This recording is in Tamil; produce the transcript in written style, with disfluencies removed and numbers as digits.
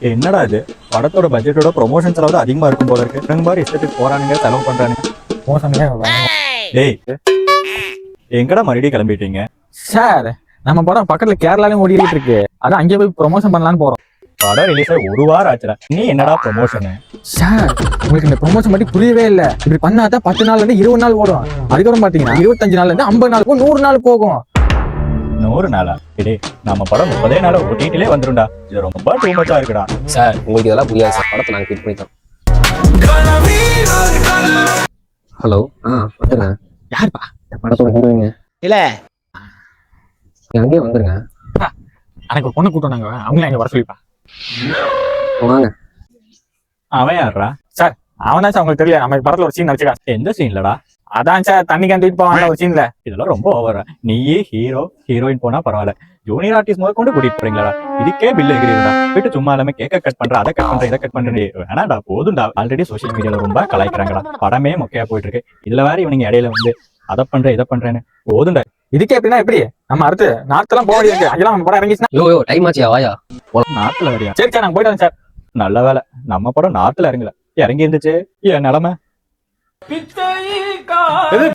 என்னடா இது படத்தோட பட்ஜெட்டோட ப்ரொமோஷன் செலவு அதிகமா இருக்கும் போல இருக்கு. ரெண்டு மாதிரி இஷ்டத்துக்கு போறானுங்க, செலவு பண்றானுங்க. டேய் எங்கடா மறுபடியும் கிளம்பிட்டீங்க? சார் நம்ம படம் பக்கத்துல கேரளாலையும் ஓடிட்டு இருக்கு. அதான் அங்கே போய் ப்ரொமோஷன் பண்ணலான்னு போறோம். படம் ரிலீஸ் ஆகி 1 வாரம் ஆச்சுடா, நீ என்னடா ப்ரொமோஷனு? சார் உங்களுக்கு இந்த ப்ரொமோஷன் பத்தி புரியவே இல்ல. இப்படி பண்ணாதான் 10 நாள்ல இருந்து 20 நாள் ஓடும். அதுக்கப்புறம் பாத்தீங்கன்னா 25 நாள்ல இருந்து 50 நாளுக்கும் 100 நாள் போகும். 100 நாளா? டேய் நம்ம படம் 30 நாள் ஓடிடிலே வந்துரும்டா. இது ரொம்ப டூ மச்சா இருக்குடா. சார் உங்களுக்கு இதெல்லாம் புரியாது சார், படத்தை நாங்கள் கிளிக் பண்ணிட்டோம். ஹலோ வந்துருங்க. யாருப்பா? படத்தோட ஹீரோயிங்க இல்ல அங்கேயே வந்துருங்க. எனக்கு ஒரு பொண்ணு கூட்டணாங்க, அவங்களே அங்க வர சொல்லிப்பா. வாங்க. அவன் யாரா? சார் அவன் தான் சார், உங்களுக்கு தெரியல, நம்ம படத்துல ஒரு சீன் வச்சுக்கான். எந்த சீன்லடா? அதான் சார் தண்ணி கண்டிட்டு போவாங்க ஒரு சீன்ல. இதெல்லாம் ரொம்ப ஓவரா. நீயே ஹீரோ ஹீரோயின் போனா பரவாயில்ல, ஜூனியர் ஆர்டிஸ்ட் முதல் கொண்டு கூட்டிட்டு போறீங்களா? இதுக்கே பில் எகிறீங்களா? போயிட்டு சும்மா எல்லாமே கேக்க கட் பண்ற, அதை கட் பண்ற, இதை கட் பண்ற. வேணாடா போதும்டா. ஆல்ரெடி சோசியல் மீடியால ரொம்ப கலாய்க்கிறாங்கடா. படமே மொக்கையா போயிட்டு இருக்கு. இதுல வேற இவனுங்க இடையில வந்து அதை பண்ற இதை பண்றேன்னு போதும்டா. இதுக்கே எப்படின்னா எப்படி நம்ம அடுத்து நார்த்தெல்லாம் போக வேண்டியது அங்கெல்லாம் நம்ம படம் இறங்கிச்சுன்னா. யோ டைம் ஆச்சியா, வாயா. நார்த்ல வரியா? சரி சார் நாங்க போயிட்டு வரோம் சார். நல்ல வேலை நம்ம படம் நார்த்ல இறங்கல, இறங்கி இருந்துச்சு என் நிலைமை.